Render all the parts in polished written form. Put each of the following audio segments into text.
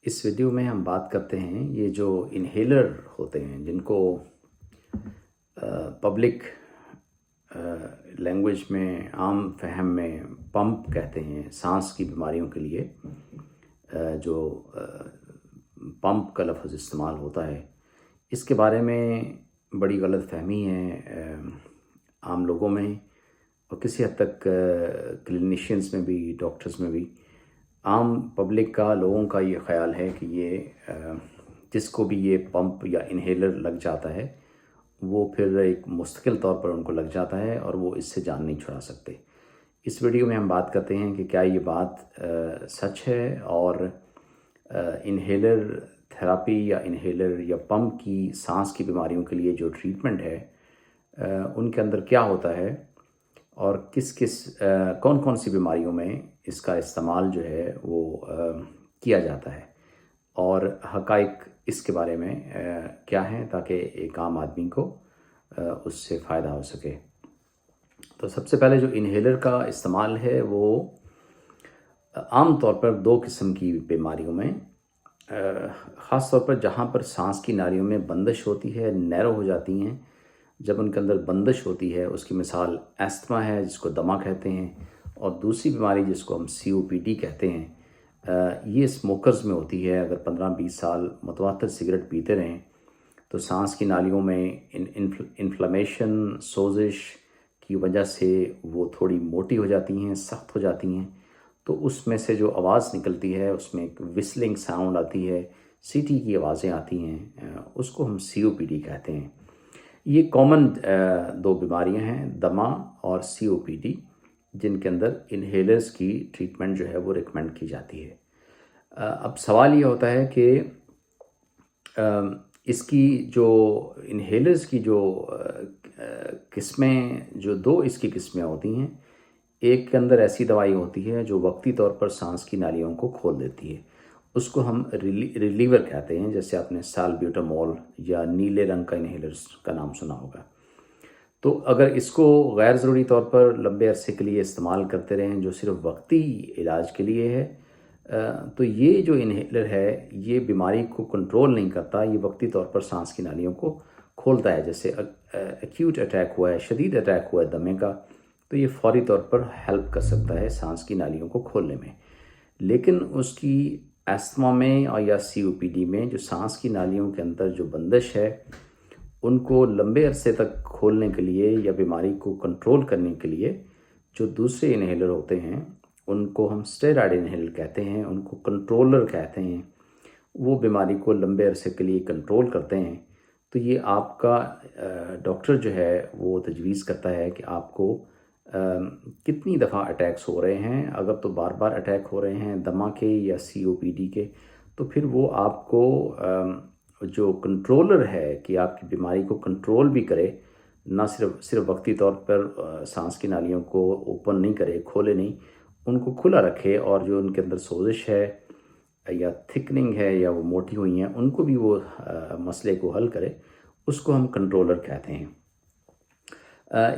اس video میں ہم بات کرتے ہیں یہ جو انہیلر ہوتے ہیں جن کو پبلک لینگویج میں عام فہم میں پمپ کہتے ہیں، سانس کی بیماریوں کے لیے جو پمپ کا لفظ استعمال ہوتا ہے، اس کے بارے میں بڑی غلط فہمی ہے عام لوگوں میں اور کسی حد تک کلینیشینز میں بھی، ڈاکٹرز میں بھی۔ عام پبلک کا، لوگوں کا یہ خیال ہے کہ یہ جس کو بھی یہ پمپ یا انہیلر لگ جاتا ہے وہ پھر ایک مستقل طور پر ان کو لگ جاتا ہے اور وہ اس سے جان نہیں چھڑا سکتے۔ اس ویڈیو میں ہم بات کرتے ہیں کہ کیا یہ بات سچ ہے، اور انہیلر تھراپی یا انہیلر یا پمپ کی سانس کی بیماریوں کے لیے جو ٹریٹمنٹ ہے ان کے اندر کیا ہوتا ہے، اور کون کون سی بیماریوں میں اس کا استعمال جو ہے وہ کیا جاتا ہے، اور حقائق اس کے بارے میں کیا ہیں، تاکہ ایک عام آدمی کو اس سے فائدہ ہو سکے۔ تو سب سے پہلے جو انہیلر کا استعمال ہے وہ عام طور پر دو قسم کی بیماریوں میں، خاص طور پر جہاں پر سانس کی نالیوں میں بندش ہوتی ہے، نیرو ہو جاتی ہیں، جب ان کے اندر بندش ہوتی ہے، اس کی مثال ایستما ہے جس کو دمہ کہتے ہیں، اور دوسری بیماری جس کو ہم COPD کہتے ہیں، یہ اسموکرز میں ہوتی ہے۔ اگر 15-20 سال متواتر سگریٹ پیتے رہیں تو سانس کی نالیوں میں انفلمیشن، سوزش کی وجہ سے وہ تھوڑی موٹی ہو جاتی ہیں، سخت ہو جاتی ہیں، تو اس میں سے جو آواز نکلتی ہے اس میں ایک وسلنگ ساؤنڈ آتی ہے، سیٹی کی آوازیں آتی ہیں، اس کو ہم COPD کہتے ہیں۔ یہ کامن دو بیماریاں ہیں، دمہ اور COPD، جن کے اندر انہیلرز کی ٹریٹمنٹ جو ہے وہ ریکمینڈ کی جاتی ہے۔ اب سوال یہ ہوتا ہے کہ اس کی جو انہیلرز کی جو قسمیں، جو دو اس کی قسمیں ہوتی ہیں، ایک کے اندر ایسی دوائی ہوتی ہے جو وقتی طور پر سانس کی نالیوں کو کھول دیتی ہے، اس کو ہم ریلیور کہتے ہیں، جیسے آپ نے سالبیوٹامول یا نیلے رنگ کا انہیلرز کا نام سنا ہوگا۔ تو اگر اس کو غیر ضروری طور پر لمبے عرصے کے لیے استعمال کرتے رہیں، جو صرف وقتی علاج کے لیے ہے، تو یہ جو انہیلر ہے یہ بیماری کو کنٹرول نہیں کرتا، یہ وقتی طور پر سانس کی نالیوں کو کھولتا ہے۔ جیسے ایکیوٹ اٹیک ہوا ہے، شدید اٹیک ہوا ہے دمے کا، تو یہ فوری طور پر ہیلپ کر سکتا ہے سانس کی نالیوں کو کھولنے میں۔ لیکن اس کی ایستما میں اور یا COPD میں جو سانس کی نالیوں کے اندر جو بندش ہے، ان کو لمبے عرصے تک کھولنے کے لیے یا بیماری کو کنٹرول کرنے کے لیے جو دوسرے انہیلر ہوتے ہیں ان کو ہم اسٹیرائڈ انہیلر کہتے ہیں، ان کو کنٹرولر کہتے ہیں، وہ بیماری کو لمبے عرصے کے لیے کنٹرول کرتے ہیں۔ تو یہ آپ کا ڈاکٹر جو ہے وہ تجویز کرتا ہے کہ آپ کو کتنی دفعہ اٹیکس ہو رہے ہیں۔ اگر تو بار بار اٹیک ہو رہے ہیں دمہ کے یا COPD کے، تو پھر وہ آپ کو جو کنٹرولر ہے کہ آپ کی بیماری کو کنٹرول بھی کرے، نہ صرف وقتی طور پر سانس کی نالیوں کو اوپن نہیں کرے، کھولے نہیں، ان کو کھلا رکھے، اور جو ان کے اندر سوزش ہے یا تھکننگ ہے یا وہ موٹی ہوئی ہیں ان کو بھی وہ مسئلے کو حل کرے، اس کو ہم کنٹرولر کہتے ہیں۔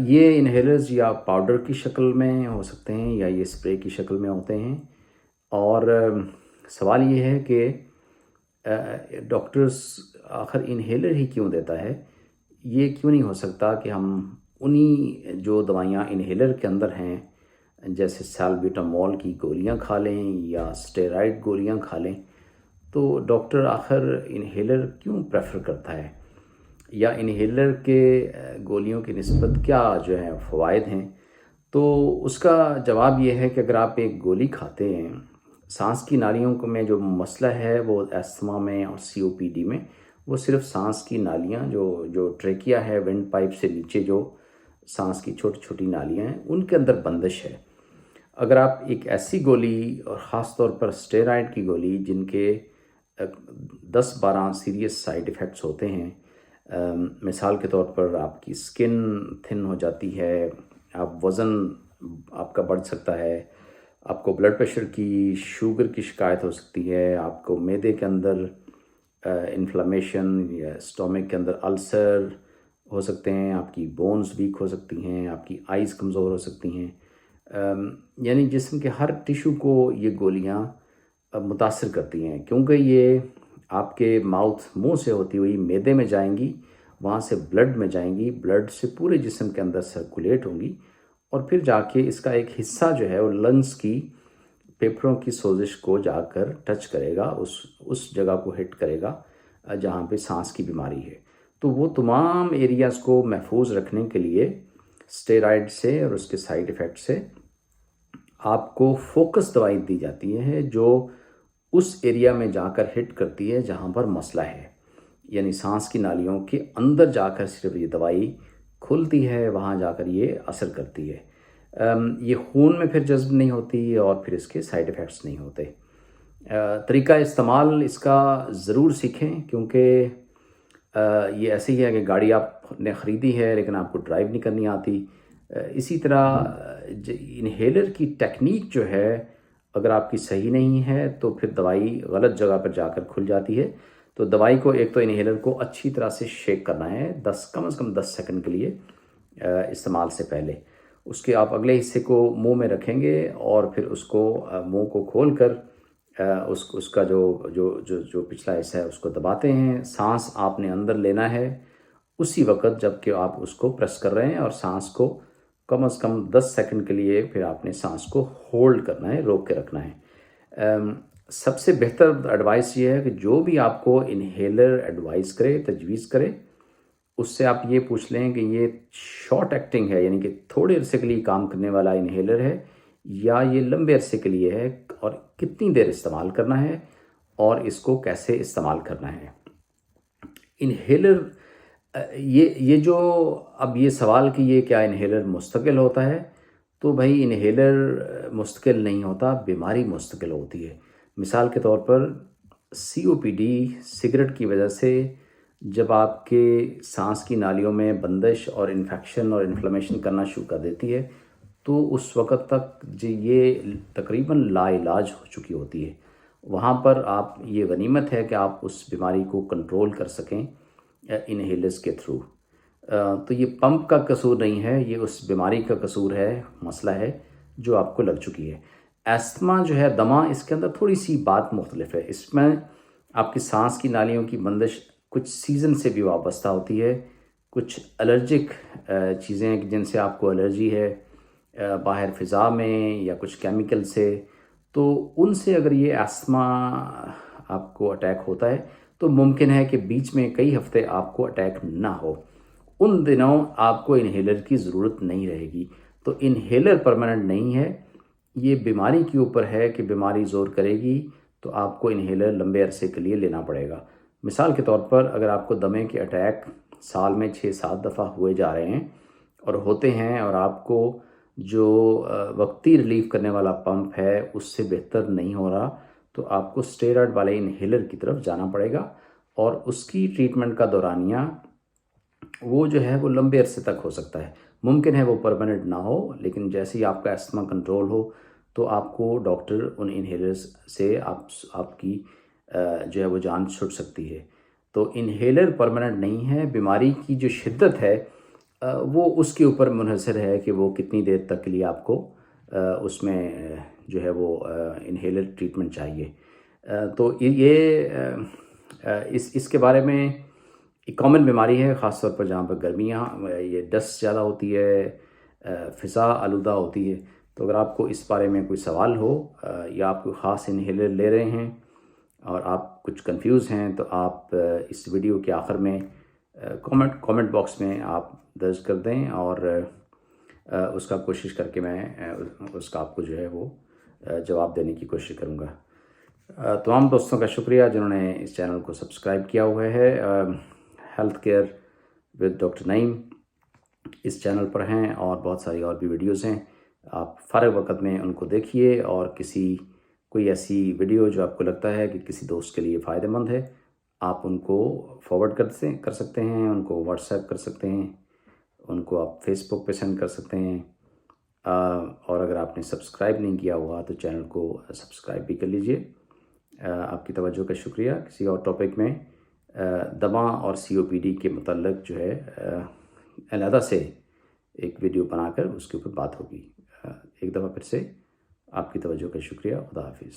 یہ انہیلرز یا پاؤڈر کی شکل میں ہو سکتے ہیں یا یہ اسپرے کی شکل میں ہوتے ہیں، اور سوال یہ ہے کہ ڈاکٹرز آخر انہیلر ہی کیوں دیتا ہے؟ یہ کیوں نہیں ہو سکتا کہ ہم انہی جو دوائیاں انہیلر کے اندر ہیں، جیسے سالبیوٹامول کی گولیاں کھا لیں یا اسٹیرائڈ گولیاں کھا لیں؟ تو ڈاکٹر آخر انہیلر کیوں پریفر کرتا ہے، یا انہیلر کے گولیوں کی نسبت کیا جو ہے فوائد ہیں؟ تو اس کا جواب یہ ہے کہ اگر آپ ایک گولی کھاتے ہیں، سانس کی نالیوں میں جو مسئلہ ہے وہ ایستما میں اور COPD میں، وہ صرف سانس کی نالیاں جو ٹریکیا ہے، ونڈ پائپ سے نیچے جو سانس کی چھوٹی چھوٹی نالیاں ہیں ان کے اندر بندش ہے۔ اگر آپ ایک ایسی گولی، اور خاص طور پر اسٹیرائڈ کی گولی جن کے 10-12 سیریس سائیڈ ایفیکٹس ہوتے ہیں، مثال کے طور پر آپ کی سکن تھن ہو جاتی ہے، وزن آپ کا بڑھ سکتا ہے، آپ کو بلڈ پریشر کی، شوگر کی شکایت ہو سکتی ہے، آپ کو معدے کے اندر انفلمیشن یا اسٹومک کے اندر السر ہو سکتے ہیں، آپ کی بونز ویک ہو سکتی ہیں، آپ کی آئیز کمزور ہو سکتی ہیں، یعنی جسم کے ہر ٹیشو کو یہ گولیاں متاثر کرتی ہیں، کیونکہ یہ آپ کے منہ سے ہوتی ہوئی معدے میں جائیں گی، وہاں سے بلڈ میں جائیں گی، بلڈ سے پورے جسم کے اندر سرکولیٹ ہوں گی، اور پھر جا کے اس کا ایک حصہ جو ہے وہ لنگس کی پھیپھڑوں کی سوزش کو جا کر ٹچ کرے گا، اس جگہ کو ہٹ کرے گا جہاں پہ سانس کی بیماری ہے۔ تو وہ تمام ایریاز کو محفوظ رکھنے کے لیے اسٹیرائڈ سے اور اس کے سائیڈ ایفیکٹ سے آپ کو فوکس دوائی دی جاتی ہے جو اس ایریا میں جا کر ہٹ کرتی ہے جہاں پر مسئلہ ہے، یعنی سانس کی نالیوں کے اندر جا کر صرف یہ دوائی کھلتی ہے، وہاں جا کر یہ اثر کرتی ہے۔ یہ خون میں پھر جذب نہیں ہوتی اور پھر اس کے سائیڈ ایفیکٹس نہیں ہوتے۔ طریقہ استعمال اس کا ضرور سیکھیں، کیونکہ یہ ایسے ہی ہے کہ گاڑی آپ نے خریدی ہے لیکن آپ کو ڈرائیو نہیں کرنی آتی۔ اسی طرح انہیلر کی ٹیکنیک جو ہے اگر آپ کی صحیح نہیں ہے تو پھر دوائی غلط جگہ پر جا کر کھل جاتی ہے۔ تو دوائی کو ایک تو انہیلر کو اچھی طرح سے شیک کرنا ہے، کم از کم 10 سیکنڈ کے لیے استعمال سے پہلے۔ اس کے آپ اگلے حصے کو منہ میں رکھیں گے اور پھر اس کو منہ کو کھول کر اس کا جو پچھلا حصہ ہے اس کو دباتے ہیں۔ سانس آپ نے اندر لینا ہے اسی وقت جب کہ آپ اس کو پریس کر رہے ہیں، اور سانس کو کم از کم 10 سیکنڈ کے لیے پھر آپ نے سانس کو ہولڈ کرنا ہے، روک کے رکھنا ہے۔ سب سے بہتر ایڈوائس یہ ہے کہ جو بھی آپ کو انہیلر ایڈوائز کرے، تجویز کرے، اس سے آپ یہ پوچھ لیں کہ یہ شارٹ ایکٹنگ ہے، یعنی کہ تھوڑے عرصے کے لیے کام کرنے والا انہیلر ہے یا یہ لمبے عرصے کے لیے ہے، اور کتنی دیر استعمال کرنا ہے اور اس کو کیسے استعمال کرنا ہے۔ انہیلر یہ جو اب یہ سوال کہ یہ کیا انہیلر مستقل ہوتا ہے، تو بھائی انہیلر مستقل نہیں ہوتا، بیماری مستقل ہوتی ہے۔ مثال کے طور پر COPD سگریٹ کی وجہ سے جب آپ کے سانس کی نالیوں میں بندش اور انفیکشن اور انفلیمیشن کرنا شروع کر دیتی ہے، تو اس وقت تک یہ تقریباً لا علاج ہو چکی ہوتی ہے۔ وہاں پر آپ یہ غنیمت ہے کہ آپ اس بیماری کو کنٹرول کر سکیں انہیلرز کے تھرو۔ تو یہ پمپ کا قصور نہیں ہے، یہ اس بیماری کا قصور ہے، مسئلہ ہے جو آپ کو لگ چکی ہے۔ ایستما جو ہے، دمہ، اس کے اندر تھوڑی سی بات مختلف ہے۔ اس میں آپ کی سانس کی نالیوں کی بندش کچھ سیزن سے بھی وابستہ ہوتی ہے، کچھ الرجک چیزیں جن سے آپ کو الرجی ہے باہر فضا میں یا کچھ کیمیکل سے، تو ان سے اگر یہ ایستما آپ کو اٹیک ہوتا ہے تو ممکن ہے کہ بیچ میں کئی ہفتے آپ کو اٹیک نہ ہو۔ ان دنوں آپ کو انہیلر کی ضرورت نہیں رہے گی۔ تو انہیلر پرماننٹ نہیں ہے، یہ بیماری کے اوپر ہے کہ بیماری زور کرے گی تو آپ کو انہیلر لمبے عرصے کے لیے لینا پڑے گا۔ مثال کے طور پر اگر آپ کو دمے کے اٹیک سال میں 6-7 دفعہ ہوئے جا رہے ہیں اور ہوتے ہیں، اور آپ کو جو وقتی ریلیف کرنے والا پمپ ہے اس سے بہتر نہیں ہو رہا، تو آپ کو اسٹیرائڈ والے انہیلر کی طرف جانا پڑے گا، اور اس کی ٹریٹمنٹ کا دورانیہ وہ جو ہے وہ لمبے عرصے تک ہو سکتا ہے۔ ممکن ہے وہ پرماننٹ نہ ہو، لیکن جیسے ہی آپ کا ایستما کنٹرول ہو تو آپ کو ڈاکٹر ان انہیلرز سے آپ کی جو ہے وہ جان چھٹ سکتی ہے۔ تو انہیلر پرماننٹ نہیں ہے، بیماری کی جو شدت ہے وہ اس کے اوپر منحصر ہے کہ وہ کتنی دیر تک کے لیے آپ کو اس میں جو ہے وہ انہیلر ٹریٹمنٹ چاہیے۔ تو یہ اس کے بارے میں ایک کامن بیماری ہے، خاص طور پر جہاں پر گرمیاں یہ ڈسٹ زیادہ ہوتی ہے، فضا آلودہ ہوتی ہے۔ تو اگر آپ کو اس بارے میں کوئی سوال ہو یا آپ کوئی خاص انہیلر لے رہے ہیں اور آپ کچھ کنفیوز ہیں، تو آپ اس ویڈیو کے آخر میں کامنٹ باکس میں آپ درج کر دیں، اور اس کا کوشش کر کے میں اس کا آپ کو جو ہے وہ جواب دینے کی کوشش کروں گا۔ تمام دوستوں کا شکریہ جنہوں نے اس چینل کو سبسکرائب کیا ہوا ہے۔ Health care with doctor Naeem اس چینل پر ہیں، اور بہت ساری اور بھی ویڈیوز ہیں، آپ فارغ وقت میں ان کو دیکھیے، اور کوئی ایسی ویڈیو جو آپ کو لگتا ہے کہ کسی دوست کے لیے فائدہ مند ہے، آپ ان کو فارورڈ کر سکتے ہیں، ان کو واٹس ایپ کر سکتے ہیں، ان کو آپ فیس بک پہ سینڈ کر سکتے ہیں، اور اگر آپ نے سبسکرائب نہیں کیا ہوا تو چینل کو سبسکرائب بھی کر لیجئے۔ آپ کی توجہ کا شکریہ۔ کسی اور ٹاپک میں دمہ اور COPD کے متعلق جو ہے علیحدہ سے ایک ویڈیو بنا کر اس کے اوپر بات ہوگی۔ ایک دفعہ پھر سے آپ کی توجہ کا شکریہ۔ خدا حافظ۔